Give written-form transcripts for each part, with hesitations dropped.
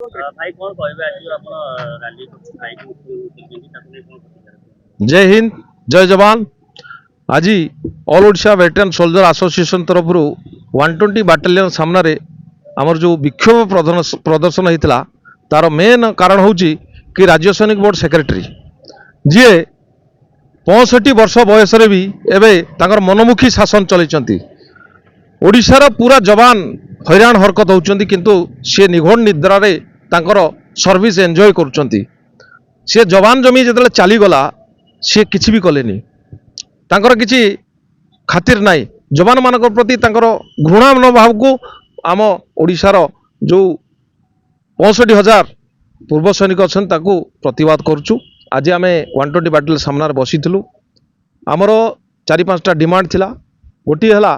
भाई कौन कहबे आज जो आपण रैली स्ट्राइक करछिन ताको नै कोन प्रतिक्रिया जय हिंद जय जवान। आज all Odisha veteran soldier association तरफ 120 बाटालियन सामने आमर जो विक्षोभ प्रदर्शन होता तार मेन कारण हूँ कि राज्य सैनिक बोर्ड सेक्रेटरी जी 65 वर्ष बयस भी एवं मनमुखी शासन चलती ओडिशार पूरा जवान हैरान हरकत होती किंतु सी निघोड़ निद्रा सर्विस एंजॉय करुँच सी जवान जमी जो चलीगला सी किसी भी कलेनी तांकर किसी खातिर नाई जवान मान प्रति घृणा मनोभाव को आम ओडिशार जो 65,000 पूर्व सैनिक अच्छा प्रतिवाद करुचु। आज आम 120 बाटालियन सामने बसीलु आमर 4-5टा डिमांड थिला। गोटे है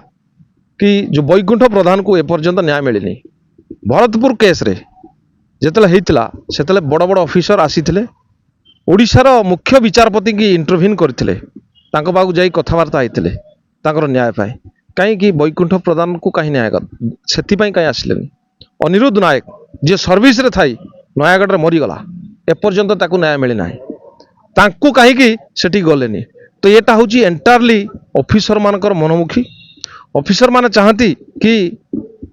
कि जो वैकुंठ प्रधान को एपर्यंत न्याय मिलनी भरतपुर केस रे जिते होता से बड़ बड़ ऑफिसर आसी ओडिशार मुख्य विचारपति की इंटरव्यून करते पाक जाई कथबार्ता होते न्याय पाए कहीं वैकुंठ प्रधान को कहीं न्याय से कहीं आसिले अनिरुद्ध नायक जी सर्विस रे थाई नयागढ़ मरीगला एपर्यंत ताकू न्याय मिलना तांकू कहीं सेठी गलेनी तो यहाँ हूँ एंटायरली ऑफिसर मानकर मनमुखी ऑफिसर माने चाहती कि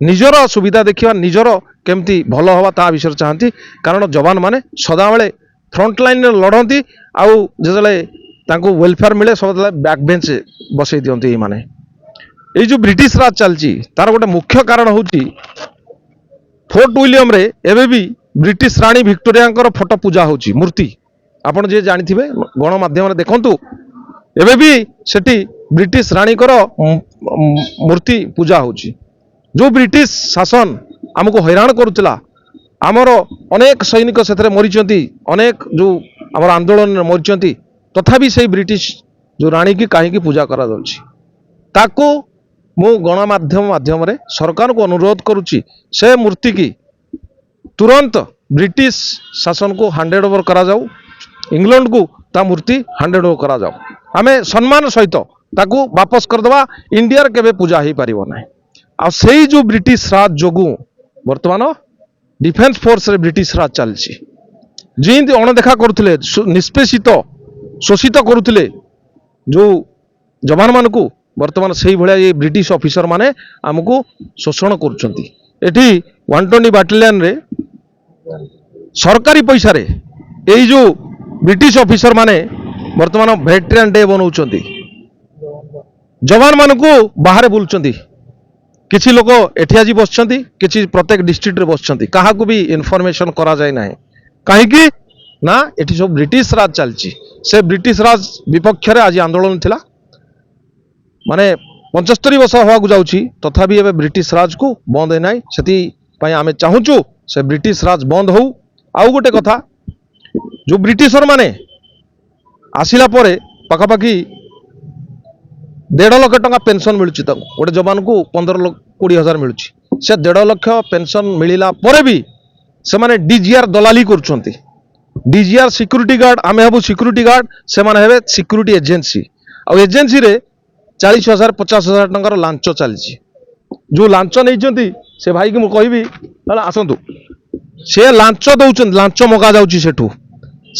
निजर सुविधा देखा निजर केमती भल हवा ता विषय चाहती कारण जवान माने सदाबले फ्रंट लाइन लड़ती आउ जो वेलफेयर मिले सब बैक बेंच बसई दिखती ये माने ये जो ब्रिटिश राज चलती तार गोटे मुख्य कारण हूँ फोर्ट विलियम रे एबे भी ब्रिटिश राणी विक्टोरिया फोटो पूजा होची मूर्ति आपन जे जानी थिबे गणमाध्यम देखंतु एबे भी सेठी ब्रिटिश राणी मूर्ति पूजा होची जो ब्रिटिश शासन आमको हैरान करुला आमर अनेक सैनिक से मरीचंती अनेक जो आमर आंदोलन मरीचंती तथापि से ब्रिटिश जो राणी की कहीं पूजा करा जाउची ताको मु गणमाध्यम माध्यम रे सरकार को अनुरोध करुची से मूर्ति की तुरंत ब्रिटिश शासन को हैंडेड ओवर करा जाऊ इंग्लैंड को ता मूर्ति हैंडेड ओवर करा जाऊ आमे सम्मान सहित ताकू वापस करदवा इंडिया केबे पूजा हो पारिबो नै आ सेही जो ब्रिटिश राज जोगु वर्तमान डिफेंस फोर्स रे ब्रिटिश राज चलची जिंद अणदेखा करुथिले निष्पेषित शोषित करुथिले जो जवान मान को वर्तमान से ये ब्रिटिश ऑफिसर माने आमको शोषण करुछंती एठी 120 बाटालियन रे सरकारी पैसा रे एई जो ब्रिटिश ऑफिसर माने वर्तमान वेटरन डे बनाउछंती जवान मान को बाहर बुलचंती किछि लोक एठी आज बसचंती किछि प्रत्येक डिस्ट्रिक्ट रे बसचंती काहा को भी इन्फॉर्मेशन करा जाय नाही काहे कि ना एठी सब ब्रिटिश राज चलची से ब्रिटिश राज विपक्ष रे आज आंदोलन थिला माने 75 वर्ष हवा को जाउची तथापि एबे ब्रिटिश राज को बंद है नाई सेति पई आमे चाहूचु से ब्रिटिश राज बंद हो। आउ गोटे कथा जो ब्रिटिशर माने आसिला परे पाखापाखि 1.5 लाख टंका पेंशन मिलुची गोटे जवान को 15-20 मिलुची से 1.5 लाख पेंशन मिलिला परे भी से माने डीजीआर दलाली करुछंती डीजीआर सिक्यूरिटी गार्ड आमे हबु सिक्यूरिटी गार्ड से माने हेबे सिक्यूरिटी एजेंसी आ एजेंसी रे 40,000-50,000 टंकार लांच चलती जो लांच नहीं से भाई की मुझे ना आसतु से लांच दौरान लांच मगा जाऊँगी सेठू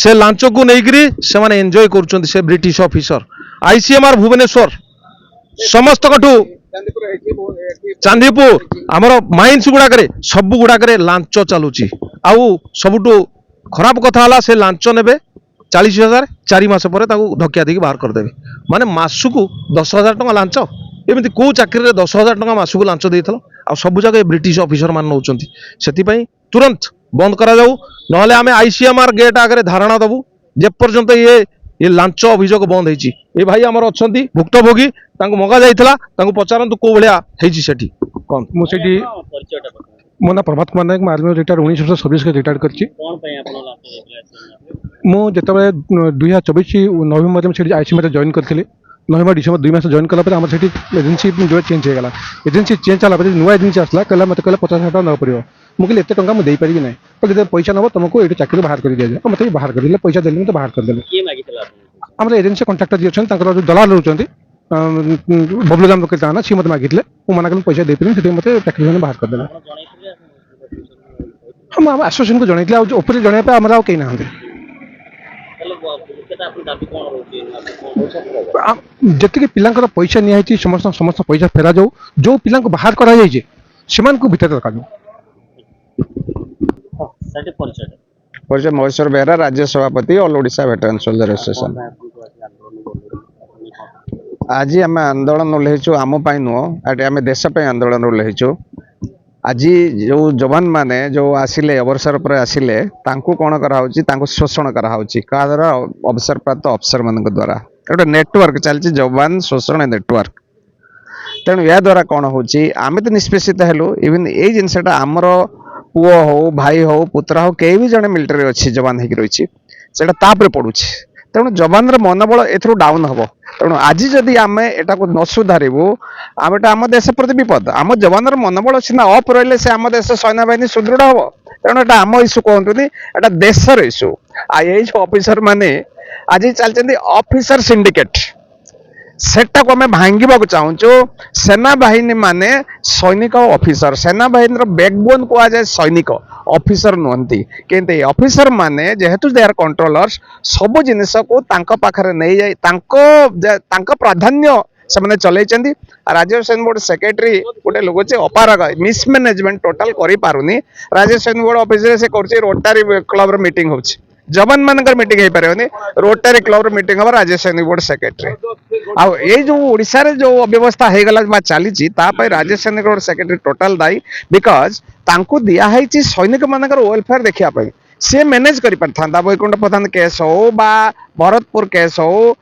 से लांच को लेकिन से माने एंजॉय करुँच से ब्रिटिश ऑफिसर आईसीएमआर भुवनेश्वर समस्त कठू चांदीपुर आमर माइन्स गुड़ाक सब गुड़ाक लांच चलुची आउ सबुठू खराब कथा से लांच ने 40,000 4 मास पर धकिया देकी बाहर करदेवे माने मासकू 10,000 टका लांच एमती कौ चाकरी 10,000 टका मासकू लांच देइथलो आ सब जगह ब्रिटिश ऑफिसर मान नौचंती सेति तुरंत बंद करा जाऊ नहले आमे आईसीएमआर गेट आगे धारणा दबु जे पर्यंत ये लांच अभियोग बंद होईची ए भाई हमर अछंती भुक्तभोगी तांको मगा जाइथला तांको पचारंतु को भलिया हेची सेठी कोन मु सेठी मो ना प्रभात कुमार नायक आर्मी रिटायर 19 वर्ष सर्विस के रिटायर करछि मु जेतबे 2024 नवेम्बर में सेठी आईसीएमआर जॉइन करथिले नवेम्बर डिसेम्बर 2 मास जॉइन कला पर हमर सेठी एजेंसी जो चेंज हो गला एजेंसी चेंज होला पर नुवा एजेंसी आसला कहला मते कहला 50,000 टका न पड़ियो मु कहले एते टंका मु देई परिबि नै तो जदे पैसा नबो तुमको एठी चाकरी बाहर कर दिया जाय मते बाहर कर दिले पैसा देली तो बाहर कर देले के मागितला हमर एजेंसी कॉन्ट्रैक्टर जे छन ताकर दलाल रहउचंती बबलू जाम के ताना सी मते मागितले मु मना करन पैसा देई परिबि सेठी मते चाकरी बाहर कर देला हम आश्वासन को जनई ऊपर जनवाई आम आ कहीं ना मुख्यतः आपन दाबी कौन रोचे जी पिलांकर पैसा निहाई समस्त समस्त पैसा फेरा जाऊ जो पिला बाहर कराई से भितर रखा साइड परिचय परिचय महेश्वर बेहरा राज्य सभापति all Odisha veteran soldier association. आज आम आंदोलन ओल्लैचु आम नुह आटे आम देश आंदोलन ओल्लैचु। आज जो जवान माने जो आसिले अवसर पर आसिले तांको कौन कराउची तांको शोषण कराउची का द्वारा अवसर प्राप्त अफसर मान द्वारा गोटे नेटवर्क चलती जवान शोषण नेटवर्क। तेणु या द्वारा कौन होची आमे तो निष्पेषित हेलु इवन ए जिनसटा आमर पुओ हो भाई हो पुत्र हो कई भी जने मिलिटरी अच्छी जवान होगी रही से पड़ुछि। तेणु जवान मनोबल एथरू डाउन हम। तेणु आज जदि आम एटा को न सुधारू आम आम देश प्रति विपद। आम जवान मनोबल सीना अप रही से आम देश सैन्य बाहिनी सुदृढ़ हम। तेणु एटा आम इश्यू कहतुनि एटा देशर इश्यू। आई जो ऑफिसर माने आज चलते ऑफिसर सिंडिकेट सेटा को आम भांगा चाहूँ। सेना बाहिनी माने सैनिक ऑफिसर सेना बाहिनी बैकबोन कह जाए सैनिक ऑफिसर नुहति कि ऑफिसर माने जेहेतु दे आर कंट्रोलर्स सब जिनिस को पाखरे नहीं जाए प्राधान्य से मैंने चलती। राज्य सैन्य बोर्ड सेक्रेटरी गोटे लोग अपारग मिसमैनेजमेंट टोटाल करि पारुनी। राज्य सैन्य बोर्ड ऑफिस से कर रोटारी क्लब मीटिंग हो जवान मानकर मीटिंग हो पारे रोटारी क्लब मीटिंग हम राज्य सैनिक बोर्ड सेक्रेटरी आ जो ओडिशा रे जो अव्यवस्था हो गला चली राज्य सैनिक बोर्ड सेक्रेटरी टोटाल दायी बिकज तांको दिया है सैनिक मानकर वेलफेयर देखा सी मैनेज कर पारथा। वैकुंठ प्रधान केस हो बा भरतपुर केस हो